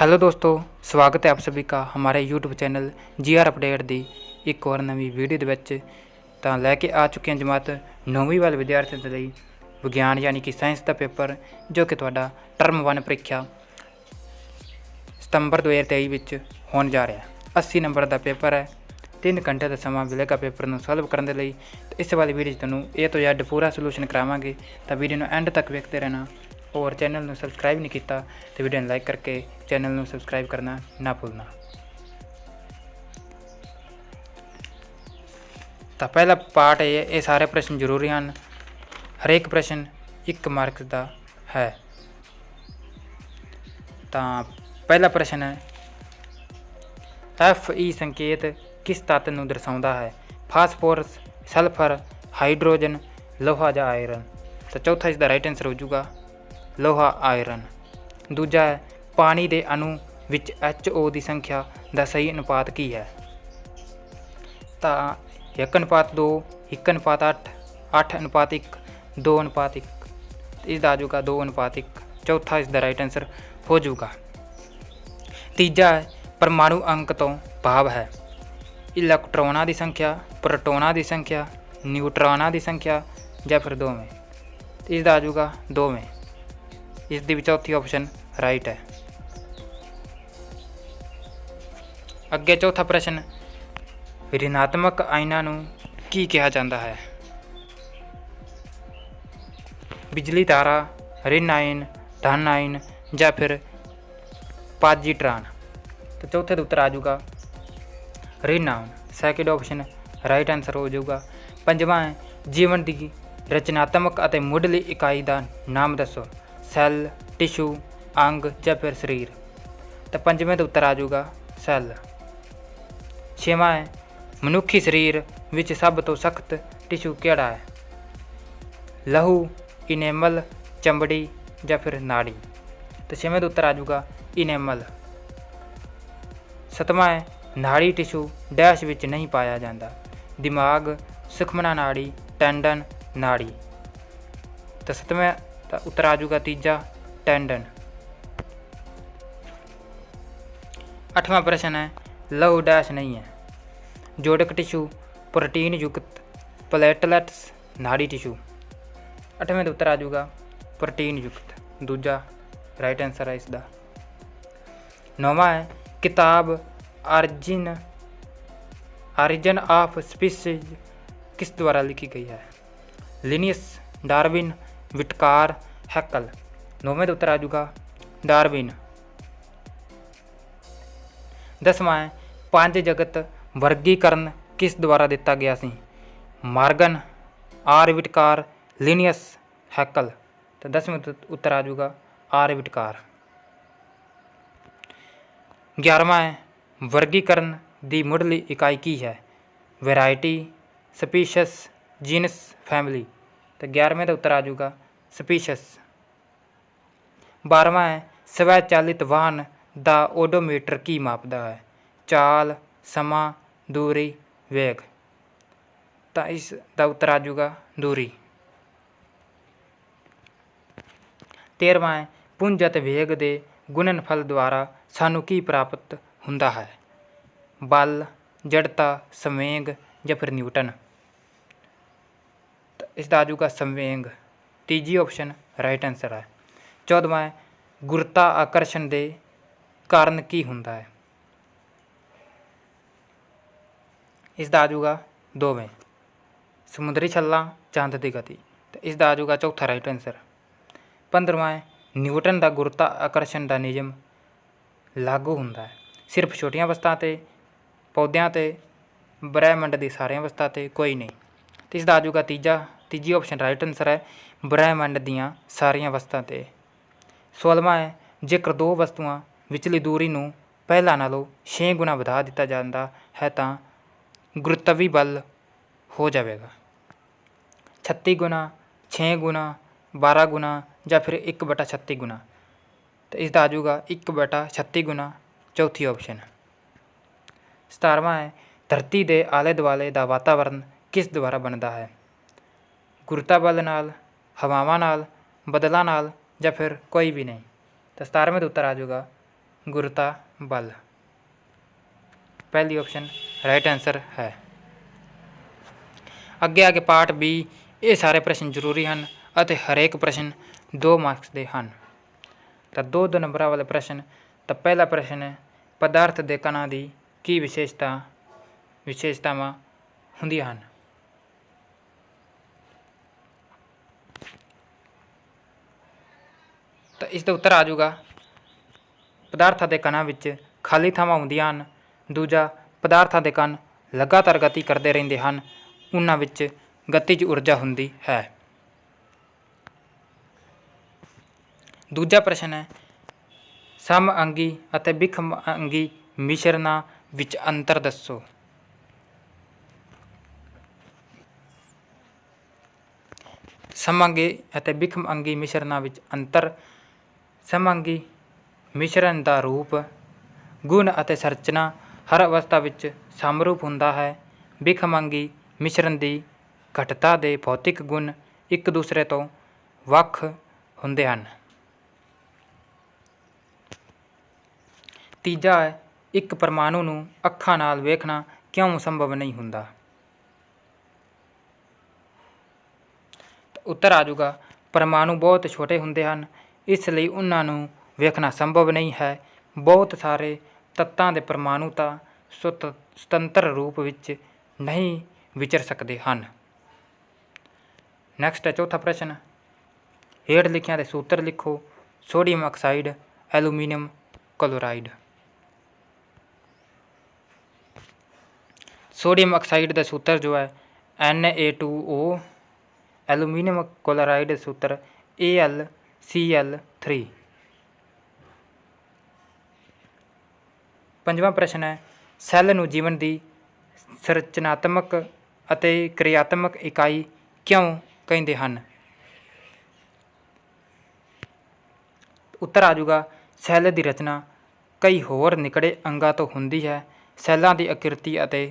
Hello दोस्तों, स्वागत है आप सभी का हमारे यूट्यूब चैनल GR अपडेट दी एक और नवी वीडियो ਦੇ ਵਿੱਚ ਤਾਂ ਲੈ ਕੇ ਆ ਚੁੱਕੇ ਹਾਂ ਜਮਾਤ 9ਵੀਂ ਵਾਲੇ ਵਿਦਿਆਰਥੀਆਂ ਦੇ ਲਈ ਵਿਗਿਆਨ ਯਾਨੀ ਕਿ ਸਾਇੰਸ ਦਾ ਪੇਪਰ ਜੋ ਕਿ ਤੁਹਾਡਾ ਟਰਮ 1 ਪ੍ਰੀਖਿਆ ਸਤੰਬਰ 2023 ਵਿੱਚ ਹੋਣ ਜਾ ਰਿਹਾ ਹੈ। 80 ਨੰਬਰ ਦਾ ਪੇਪਰ ਹੈ। 3 ਘੰਟੇ ਦਾ ਸਮਾਂ ਮਿਲੇਗਾ ਪੇਪਰ ਨੂੰ ਸੋਲਵ ਕਰਨ ਦੇ ਲਈ। ਇਸ ਵਾਲੀ ਵੀਡੀਓ 'ਚ ਤੁਹਾਨੂੰ A ਤੋਂ Z ਪੂਰਾ ਸੋਲੂਸ਼ਨ ਕਰਾਵਾਂਗੇ, ਤਾਂ ਵੀਡੀਓ ਨੂੰ ਐਂਡ तक ਵੇਖਦੇ रहना। और चैनल में सबसक्राइब नहीं किया तो वीडियो लाइक करके चैनल में सबसक्राइब करना ना भूलना। तो पहला पार्ट ये सारे प्रश्न जरूरी हैं। हरेक प्रश्न 1 मार्क्स का है। तो पहला प्रश्न है FE संकेत किस तत्त नूं दर्शाउंदा है? फास्फोरस, सल्फर, हाइड्रोजन, लोहा या आयरन। तो चौथा इसका राइट आंसर हो जाऊगा लोहा आयरन। दूजा है पानी के अणु विच HO की संख्या का सही अनुपात की है? तो 1:2, 1:8, 8:1, 2:1। इसका आ जाऊगा 2:1। चौथा इसका राइट आंसर हो जाऊगा। तीजा है परमाणु अंक तो भाव है इलैक्ट्रॉनां की संख्या, प्रोटोनां की संख्या, न्यूट्रॉनां की संख्या या फिर दोवें। इसका आ जाऊगा दोवें। इसकी भी चौथी ऑप्शन राइट है। अगे चौथा प्रश्न ऋणात्मक आयनां नूं की कहा जाता है? बिजली तारा, ऋण आयन, धन आयन या फिर पॉजिट्रॉन। तो चौथे का उत्तर आ जाऊगा ऋण ion. Second option right answer हो जाऊगा। पंजवां है जीवन की रचनात्मक और मुढ़ली इकाई का नाम दसो। सैल, टिशू, अंग या फिर शरीर। तो पंजवें का उत्तर आ जाऊगा सैल। छेवां है मनुखी शरीर विच सब तो सख्त टिशू केड़ा है? लहू, इनेमल, चमड़ी या फिर नाड़ी। तो छेवें का उत्तर आ जाऊगा इनेमल। सतवां है नाड़ी टिशू डैश विच नहीं पाया जाता। दिमाग, सुखमना नाड़ी, टेंडन, नाड़ी। तो सतवें का उत्तर आ जाऊगा तीजा टेंडन। 8वां प्रश्न है लहू डैश नहीं है? जोड़क टिशू, प्रोटीन युक्त, प्लेटलेट्स, नाड़ी टिशू। 8वें का उत्तर आ जाऊगा प्रोटीन युक्त। दूजा राइट आंसर है इसका। 9वां है किताब ऑरिजिन ऑफ स्पीसीज किस द्वारा लिखी गई है? Linnaeus, Darwin, विटकार, हैकल। 9वें का उत्तर आ जाऊगा डार्विन। 10वां है 5 जगत वर्गीकरण किस द्वारा दिता गया सी? Morgan, R Whittaker, Linnaeus, Haeckel. तो 10वें उत्तर आ जाऊगा आर विटकार। 11वां है वर्गीकरण की मुढ़ली इकाई की है? Variety, species, genus, family. तो 11वें का उत्तर आ जाऊगा स्पीशस। 12वां है स्वचालित वाहन का ओडोमीटर की मापदा है? चाल, समा, दूरी, वेग। तो इसका उत्तर आ जाऊगा दूरी। 13वां है पुंज ਅਤੇ वेग के गुणनफल द्वारा सानू की प्राप्त हुंदा है? बल, जड़ता, संवेग या फिर न्यूटन। तो इसका आ जाऊगा संवेग। तीजी ऑप्शन राइट आंसर है। 14वां है गुरुत्वा आकर्षण के कारण की हुंदा है? इसका आ जाऊगा दोवें। समुद्री छल्ला, चांद की गति। तो इसका आ जाऊगा चौथा राइट आंसर। 15वां है न्यूटन का गुरुत्वा आकर्षण का नियम लागू हुंदा है सिर्फ छोटिया वस्तुओं ते, पौद्यां ते, ब्रह्मंड की सारिया वस्तुओं ते कोई नहीं। तो इसका आ जाऊगा तीजी ऑप्शन राइट आंसर है ब्रह्मंड दियाँ सारिया वस्तुओं ते। 16वां है जेकर दो वस्तुआं विचली दूरी नूं पहला नालों 6 गुना बढ़ा दिता जाता है तो गुरुत्वी बल हो जाएगा 36 गुना, 6 गुना, 12 गुना या फिर 1/36 गुना। तो इसका आ जाऊगा 1/36 गुना। चौथी ऑप्शन। 17वां है धरती के आले दुआले का वातावरण किस द्वारा बनता है? गुरुत्वा बल नाल, हवावां नाल, बदलों नाल या फिर कोई भी नहीं। तो 17वें का उत्तर आ जाऊगा गुरुता बल। पहली ऑप्शन राइट आंसर है। ਅੱਗੇ ਆ ਕੇ ਪਾਰਟ B। ਇਹ ਸਾਰੇ ਪ੍ਰਸ਼ਨ ਜ਼ਰੂਰੀ ਹਨ ਅਤੇ ਹਰੇਕ ਪ੍ਰਸ਼ਨ 2 ਮਾਰਕਸ ਦੇ ਹਨ। ਤਾਂ 2 ਨੰਬਰਾਂ ਵਾਲੇ ਪ੍ਰਸ਼ਨ। ਤਾਂ ਪਹਿਲਾ ਪ੍ਰਸ਼ਨ ਹੈ, ਪਦਾਰਥ ਦੇ ਕਣਾਂ ਦੀ ਕੀ ਵਿਸ਼ੇਸ਼ਤਾਵਾਂ ਹੁੰਦੀਆਂ ਹਨ। ਤਾਂ ਇਸ ਦਾ ਉੱਤਰ ਆ ਜਾਊਗਾ, ਪਦਾਰਥਾਂ ਦੇ ਕਣਾਂ ਵਿੱਚ ਖਾਲੀ ਥਾਵਾਂ ਹੁੰਦੀਆਂ ਹਨ। ਦੂਜਾ, ਪਦਾਰਥਾਂ ਦੇ ਕਣ ਲਗਾਤਾਰ ਗਤੀ ਕਰਦੇ ਰਹਿੰਦੇ ਹਨ, ਉਹਨਾਂ ਵਿੱਚ ਗਤਿਜ ਊਰਜਾ ਹੁੰਦੀ ਹੈ। ਦੂਜਾ ਪ੍ਰਸ਼ਨ ਹੈ, ਸਮਅੰਗੀ ਅਤੇ ਵਿਖਮਅੰਗੀ ਮਿਸ਼ਰਨਾਂ ਵਿੱਚ ਅੰਤਰ ਦੱਸੋ। ਸਮਅੰਗੀ ਅਤੇ ਵਿਖਮਅੰਗੀ ਮਿਸ਼ਰਨਾਂ ਵਿੱਚ ਅੰਤਰ। ਸਮਅੰਗੀ ਮਿਸ਼ਰਨ ਦਾ ਰੂਪ, ਗੁਣ ਅਤੇ ਸੰਰਚਨਾ ਹਰ ਅਵਸਥਾ ਵਿੱਚ ਸਮਰੂਪ ਹੁੰਦਾ ਹੈ। ਵਿਖਮਅੰਗੀ ਮਿਸ਼ਰਨ ਦੀ ਘਟਤਾ ਦੇ ਭੌਤਿਕ ਗੁਣ ਇੱਕ ਦੂਸਰੇ ਤੋਂ ਵੱਖ ਹੁੰਦੇ ਹਨ। ਤੀਜਾ ਹੈ, ਇੱਕ ਪਰਮਾਣੂ ਨੂੰ ਅੱਖਾਂ ਨਾਲ ਵੇਖਣਾ ਕਿਉਂ ਸੰਭਵ ਨਹੀਂ ਹੁੰਦਾ। ਉੱਤਰ ਆ ਜਾਊਗਾ, ਪਰਮਾਣੂ ਬਹੁਤ ਛੋਟੇ ਹੁੰਦੇ ਹਨ, ਇਸ ਲਈ ਉਹਨਾਂ ਨੂੰ ਵੇਖਣਾ ਸੰਭਵ ਨਹੀਂ ਹੈ। ਬਹੁਤ ਸਾਰੇ ਤੱਤਾਂ ਦੇ ਪਰਮਾਣੂ ਤਾਂ ਸੁਤੰਤਰ ਰੂਪ ਵਿੱਚ ਨਹੀਂ ਵਿਚਰ ਸਕਦੇ ਹਨ। ਨੈਕਸਟ ਹੈ ਚੌਥਾ ਪ੍ਰਸ਼ਨ, ਹੇਠ ਲਿਖਿਆਂ ਦੇ ਸੂਤਰ ਲਿਖੋ। Sodium oxide, aluminium chloride. Sodium oxide का सूत्र जो है Na2O, एलूमीनियम क्लोराइड सूत्र AlCl3। पंजवां प्रश्न है, सैल नूं जीवन की संरचनात्मक ਅਤੇ क्रियात्मक इकाई क्यों कहते हैं। उत्तर आ जाऊगा, सैल की रचना कई होर निकड़े अंगां तो हुंदी है। सैलों की आकृति ਅਤੇ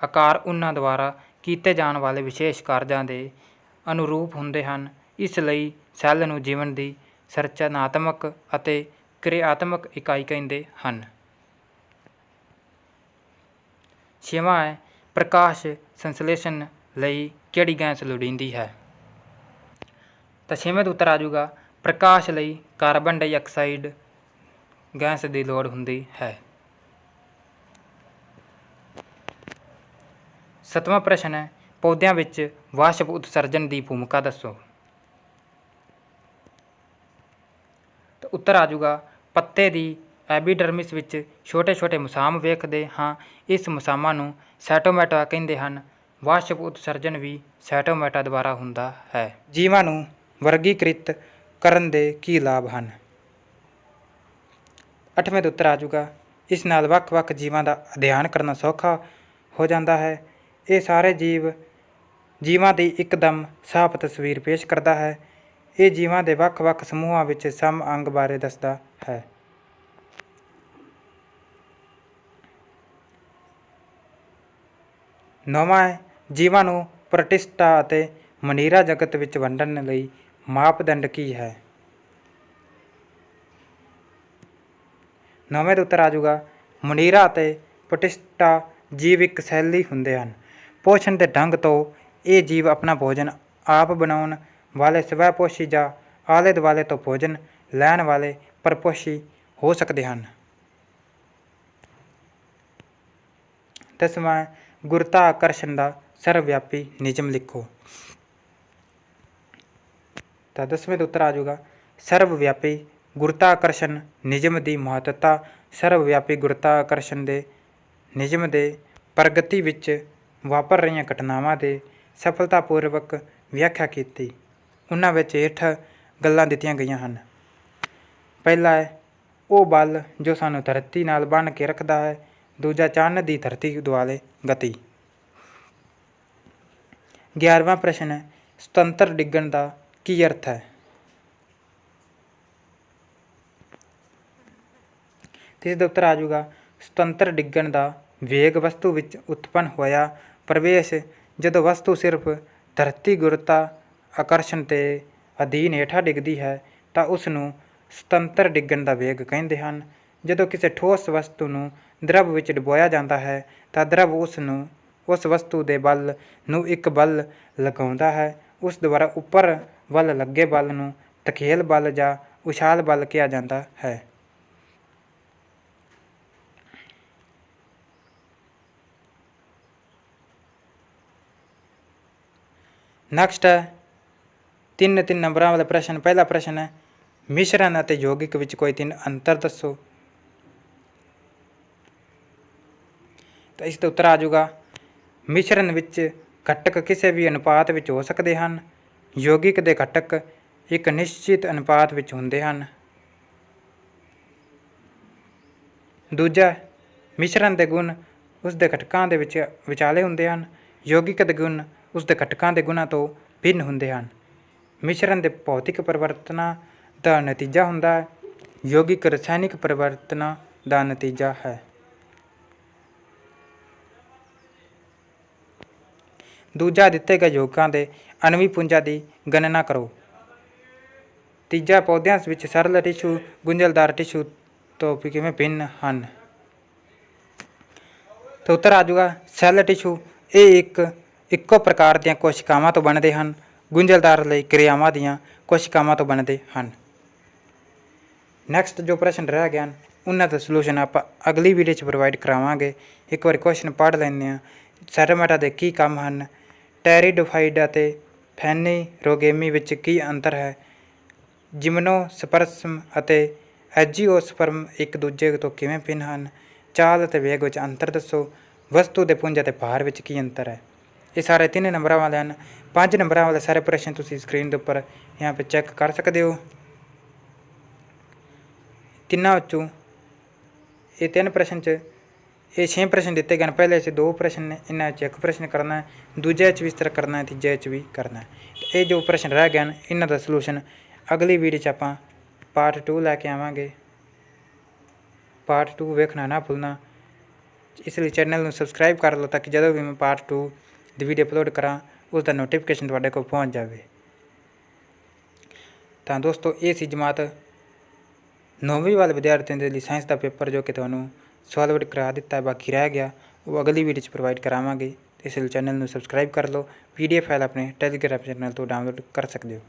आकार उन्हां द्वारा ਕੀਤੇ ਜਾਣ ਵਾਲੇ ਵਿਸ਼ੇਸ਼ ਕਾਰਜਾਂ ਦੇ ਅਨੁਰੂਪ ਹੁੰਦੇ ਹਨ। ਇਸ ਲਈ ਸੈੱਲ ਨੂੰ ਜੀਵਨ ਦੀ ਸੰਰਚਨਾਤਮਕ ਅਤੇ ਕਿਰਿਆਤਮਕ ਇਕਾਈ ਕਹਿੰਦੇ ਹਨ। ਛੇਵਾਂ ਹੈ, ਪ੍ਰਕਾਸ਼ ਸੰਸਲੇਸ਼ਨ ਲਈ ਕਿਹੜੀ ਗੈਸ ਲੋੜੀਂਦੀ ਹੈ। ਤਾਂ ਛੇਵੇਂ ਦਾ ਉੱਤਰ ਆ ਜਾਊਗਾ, ਪ੍ਰਕਾਸ਼ ਲਈ ਕਾਰਬਨ ਡਾਈਆਕਸਾਈਡ ਗੈਸ ਦੀ ਲੋੜ ਹੁੰਦੀ ਹੈ। ਸੱਤਵਾਂ ਪ੍ਰਸ਼ਨ ਹੈ, ਪੌਦਿਆਂ ਵਿੱਚ ਵਾਸ਼ਪ ਉਤਸਰਜਨ ਦੀ ਭੂਮਿਕਾ ਦੱਸੋ। ਤਾਂ ਉੱਤਰ ਆ ਜਾਊਗਾ, ਪੱਤੇ ਦੀ ਐਬੀਡਰਮਿਸ ਵਿੱਚ ਛੋਟੇ ਛੋਟੇ ਮੁਸਾਮ ਵੇਖਦੇ ਹਾਂ। ਇਸ ਮੁਸਾਮਾਂ ਨੂੰ ਸੈਟੋਮੈਟਾ ਕਹਿੰਦੇ ਹਨ। ਵਾਸ਼ਪ ਉਤਸਰਜਨ ਵੀ ਸੈਟੋਮੈਟਾ ਦੁਆਰਾ ਹੁੰਦਾ ਹੈ। ਜੀਵਾਂ ਨੂੰ ਵਰਗੀਕ੍ਰਿਤ ਕਰਨ ਦੇ ਕੀ ਲਾਭ ਹਨ। ਅੱਠਵੇਂ ਦਾ ਉੱਤਰ ਆ ਜਾਊਗਾ, ਇਸ ਨਾਲ ਵੱਖ ਵੱਖ ਜੀਵਾਂ ਦਾ ਅਧਿਐਨ ਕਰਨਾ ਸੌਖਾ ਹੋ ਜਾਂਦਾ ਹੈ। ਇਹ ਸਾਰੇ ਜੀਵਾਂ ਦੀ ਇੱਕਦਮ ਸਾਫ਼ ਤਸਵੀਰ ਪੇਸ਼ ਕਰਦਾ ਹੈ। ਇਹ ਜੀਵਾਂ ਦੇ ਵੱਖ ਵੱਖ ਸਮੂਹਾਂ ਵਿੱਚ ਸਮ ਅੰਗ ਬਾਰੇ ਦੱਸਦਾ ਹੈ। ਨੌਵਾਂ ਹੈ, ਜੀਵਾਂ ਨੂੰ ਪ੍ਰੋਟਿਸਟਾ ਅਤੇ ਮਨੀਰਾ ਜਗਤ ਵਿੱਚ ਵੰਡਣ ਲਈ ਮਾਪਦੰਡ ਕੀ ਹੈ। ਨੌਵੇਂ ਦਾ ਉੱਤਰ ਆ ਜਾਊਗਾ, ਮਨੀਰਾ ਅਤੇ ਪ੍ਰੋਟਿਸਟਾ ਜੀਵ ਇੱਕ ਸੈਲੀ ਹੁੰਦੇ ਹਨ। ਪੋਸ਼ਣ ਦੇ ਢੰਗ ਤੋਂ ਇਹ ਜੀਵ ਆਪਣਾ ਭੋਜਨ ਆਪ ਬਣਾਉਣ ਵਾਲੇ ਸਵੈਪੋਸ਼ੀ ਜਾਂ ਆਲੇ ਦੁਆਲੇ ਤੋਂ ਭੋਜਨ ਲੈਣ ਵਾਲੇ ਪਰਪੋਸ਼ੀ ਹੋ ਸਕਦੇ ਹਨ। ਦਸਵਾਂ, ਗੁਰਤਾਕਰਸ਼ਣ ਦਾ ਸਰਵਵਿਆਪੀ ਨਿਯਮ ਲਿਖੋ। ਤਾਂ ਦਸਵੇਂ ਦਾ ਉੱਤਰ ਆ ਜਾਊਗਾ, ਸਰਵਵਿਆਪੀ ਗੁਰਤਾਕਰਸ਼ਣ ਨਿਯਮ ਦੀ ਮਹੱਤਤਾ। ਸਰਵਵਿਆਪੀ ਗੁਰਤਾਕਰਸ਼ਣ ਦੇ ਨਿਯਮ ਦੇ ਪ੍ਰਗਤੀ ਵਿੱਚ ਵਾਪਰ ਰਹੀਆਂ ਘਟਨਾਵਾਂ ਦੇ ਸਫਲਤਾਪੂਰਵਕ ਵਿਆਖਿਆ ਕੀਤੀ। ਉਹਨਾਂ ਵਿੱਚ ਹੇਠ ਗੱਲਾਂ ਦਿੱਤੀਆਂ ਗਈਆਂ ਹਨ। ਪਹਿਲਾ ਹੈ, ਉਹ ਬਲ ਜੋ ਸਾਨੂੰ ਧਰਤੀ ਨਾਲ ਬੰਨ੍ਹ ਕੇ ਰੱਖਦਾ ਹੈ। ਦੂਜਾ, ਚੰਨ ਦੀ ਧਰਤੀ ਦੁਆਲੇ ਗਤੀ। 11ਵਾਂ ਪ੍ਰਸ਼ਨ ਹੈ, ਸੁਤੰਤਰ ਡਿੱਗਣ ਦਾ ਕੀ ਅਰਥ ਹੈ। ਤੇ ਇਸ ਦਾ ਉੱਤਰ ਆ ਜਾਊਗਾ, ਸੁਤੰਤਰ ਡਿੱਗਣ ਦਾ ਵੇਗ ਵਸਤੂ ਵਿੱਚ ਉਤਪੰਨ ਹੋਇਆ ਪ੍ਰਵੇਸ਼। ਜਦੋਂ ਵਸਤੂ ਸਿਰਫ ਧਰਤੀ ਗੁਰਤਾ ਆਕਰਸ਼ਣ ਦੇ ਅਧੀਨ ਹੇਠਾਂ ਡਿੱਗਦੀ ਹੈ ਤਾਂ ਉਸ ਨੂੰ ਸੁਤੰਤਰ ਡਿੱਗਣ ਦਾ ਵੇਗ ਕਹਿੰਦੇ ਹਨ। ਜਦੋਂ ਕਿਸੇ ਠੋਸ ਵਸਤੂ ਨੂੰ ਦਰਵ ਵਿੱਚ ਡੁਬੋਇਆ ਜਾਂਦਾ ਹੈ ਤਾਂ ਦਰਵ ਉਸ ਵਸਤੂ ਦੇ ਬਲ ਨੂੰ ਇੱਕ ਬਲ ਲਗਾਉਂਦਾ ਹੈ। ਉਸ ਦੁਆਰਾ ਉੱਪਰ ਵੱਲ ਲੱਗੇ ਬਲ ਨੂੰ ਧਕੇਲ ਬਲ ਜਾਂ ਉਛਾਲ ਬਲ ਕਿਹਾ ਜਾਂਦਾ ਹੈ। ਨੈਕਸਟ ਹੈ 3 ਨੰਬਰਾਂ ਵਾਲਾ ਪ੍ਰਸ਼ਨ। ਪਹਿਲਾ ਪ੍ਰਸ਼ਨ ਹੈ ਮਿਸ਼ਰਨ ਅਤੇ ਯੌਗਿਕ ਵਿੱਚ ਕੋਈ 3 ਅੰਤਰ ਦੱਸੋ। ਤਾਂ ਇਸ ਦਾ ਉੱਤਰ ਆ ਜਾਊਗਾ ਮਿਸ਼ਰਨ ਵਿੱਚ ਘਟਕ ਕਿਸੇ ਵੀ ਅਨੁਪਾਤ ਵਿੱਚ ਹੋ ਸਕਦੇ ਹਨ। ਯੌਗਿਕ ਦੇ ਘਟਕ ਇੱਕ ਨਿਸ਼ਚਿਤ ਅਨੁਪਾਤ ਵਿੱਚ ਹੁੰਦੇ ਹਨ। ਦੂਜਾ, ਮਿਸ਼ਰਨ ਦੇ ਗੁਣ ਉਸ ਦੇ ਘਟਕਾਂ ਦੇ ਵਿਚਾਲੇ ਹੁੰਦੇ ਹਨ। ਯੌਗਿਕ ਦੇ ਗੁਣ ਉਸ ਦੇ ਘਟਕਾਂ ਦੇ ਗੁਣਾਂ ਤੋਂ ਭਿੰਨ ਹੁੰਦੇ ਹਨ। ਮਿਸ਼ਰਨ ਦੇ ਭੌਤਿਕ ਪਰਿਵਰਤਨਾਂ ਦਾ ਨਤੀਜਾ ਹੁੰਦਾ ਹੈ। ਯੌਗਿਕ ਰਸਾਇਣਿਕ ਪਰਿਵਰਤਨਾਂ ਦਾ ਨਤੀਜਾ ਹੈ। ਦੂਜਾ, ਦਿੱਤੇ ਗਏ ਯੌਗਿਕਾਂ ਦੇ ਅਣਵੀ ਪੁੰਜਾਂ ਦੀ ਗਣਨਾ ਕਰੋ। ਤੀਜਾ, ਪੌਦਿਆਂ ਵਿੱਚ ਸਰਲ ਟਿਸ਼ੂ ਗੁੰਝਲਦਾਰ ਟਿਸ਼ੂ ਤੋਂ ਕਿਵੇਂ ਭਿੰਨ ਹਨ। ਤਾਂ ਉੱਤਰ ਆ ਜਾਊਗਾ ਸੈੱਲ ਟਿਸ਼ੂ ਇਹ ਇੱਕੋ ਪ੍ਰਕਾਰ ਦੀਆਂ ਕੋਸ਼ਿਕਾਵਾਂ ਤੋਂ ਬਣਦੇ ਹਨ। ਗੁੰਝਲਦਾਰ ਲਈ ਕਿਰਿਆਵਾਂ ਦੀਆਂ ਕੋਸ਼ਿਕਾਵਾਂ ਤੋਂ ਬਣਦੇ ਹਨ। ਨੈਕਸਟ ਜੋ ਪ੍ਰਸ਼ਨ ਰਹਿ ਗਿਆ ਉਹਨਾਂ ਦਾ ਸੋਲੂਸ਼ਨ ਆਪਾਂ ਅਗਲੀ ਵੀਡੀਓ 'ਚ ਪ੍ਰੋਵਾਈਡ ਕਰਾਵਾਂਗੇ। ਇੱਕ ਵਾਰੀ ਕੁਐਸਚਨ ਪੜ੍ਹ ਲੈਂਦੇ ਹਾਂ। ਸੈਟੋਮੈਟਾ ਦੇ ਕੀ ਕੰਮ ਹਨ। ਟੈਰੀਡੋਫਾਈਟ ਅਤੇ ਫੈਨੀਰੋਗੇਮੀ ਵਿੱਚ ਕੀ ਅੰਤਰ ਹੈ। ਜਿਮਨੋਸਪਰਮ ਅਤੇ ਐਂਜੀਓਸਪਰਮ ਇੱਕ ਦੂਜੇ ਤੋਂ ਕਿਵੇਂ ਭਿੰਨ ਹਨ। ਚਾਲ ਅਤੇ ਵੇਗ ਵਿੱਚ ਅੰਤਰ ਦੱਸੋ। ਵਸਤੂ ਦੇ ਪੁੰਜ ਅਤੇ ਭਾਰ ਵਿੱਚ ਕੀ ਅੰਤਰ ਹੈ। ਇਹ ਸਾਰੇ 3 ਨੰਬਰਾਂ ਵਾਲੇ ਹਨ। 5 ਨੰਬਰਾਂ ਵਾਲੇ ਸਾਰੇ ਪ੍ਰਸ਼ਨ ਤੁਸੀਂ ਸਕਰੀਨ ਦੇ ਉੱਪਰ यहाँ पे चेक कर सकते हो। ਤਿੰਨਾਂ ਵਿੱਚੋਂ ਇਹ 3 ਪ੍ਰਸ਼ਨ 'ਚ ਇਹ 6 ਪ੍ਰਸ਼ਨ ਦਿੱਤੇ ਗਏ ਹਨ। ਪਹਿਲੇ 'ਚ 2 ਪ੍ਰਸ਼ਨ ਨੇ, ਇਹਨਾਂ 'ਚ 1 ਪ੍ਰਸ਼ਨ ਕਰਨਾ ਹੈ। ਦੂਜੇ 'ਚ ਵੀ ਇਸ ਤਰ੍ਹਾਂ ਕਰਨਾ ਹੈ, ਤੀਜੇ 'ਚ ਵੀ ਕਰਨਾ ਹੈ। ਇਹ ਜੋ ਪ੍ਰਸ਼ਨ ਰਹਿ ਗਏ ਹਨ ਇਹਨਾਂ ਦਾ ਸੋਲੂਸ਼ਨ ਅਗਲੀ ਵੀਡੀਓ 'ਚ ਆਪਾਂ ਪਾਰਟ 2 ਲੈ ਕੇ ਆਵਾਂਗੇ। ਪਾਰਟ 2 ਵੇਖਣਾ ਨਾ ਭੁੱਲਣਾ। ਇਸ ਲਈ ਚੈਨਲ ਨੂੰ ਸਬਸਕ੍ਰਾਈਬ ਕਰ ਲਓ ਤਾਂ ਕਿ ਜਦੋਂ ਵੀ ਮੈਂ ਪਾਰਟ 2 ਦੀ ਵੀਡੀਓ ਅਪਲੋਡ ਕਰਾਂ ਉਸ ਦਾ ਨੋਟੀਫਿਕੇਸ਼ਨ ਤੁਹਾਡੇ ਕੋਲ ਪਹੁੰਚ ਜਾਵੇ। ਤਾਂ ਦੋਸਤੋ ਇਹ ਸੀ ਜਮਾਤ 9ਵੀਂ ਵਾਲੇ ਵਿਦਿਆਰਥੀਆਂ ਦੇ ਲਈ ਸਾਇੰਸ ਦਾ ਪੇਪਰ ਜੋ ਕਿ ਤੁਹਾਨੂੰ ਸੋਲਵ ਕਰਾ ਦਿੱਤਾ। ਬਾਕੀ ਰਹਿ ਗਿਆ ਉਹ ਅਗਲੀ ਵੀਡੀਓ 'ਚ ਪ੍ਰੋਵਾਈਡ ਕਰਾਵਾਂਗੇ। ਇਸ ਲਈ ਚੈਨਲ ਨੂੰ ਸਬਸਕ੍ਰਾਈਬ ਕਰ ਲਓ। PDF ਫਾਈਲ ਆਪਣੇ ਟੈਲੀਗ੍ਰਾਮ ਚੈਨਲ ਤੋਂ ਡਾਊਨਲੋਡ ਕਰ ਸਕਦੇ ਹੋ।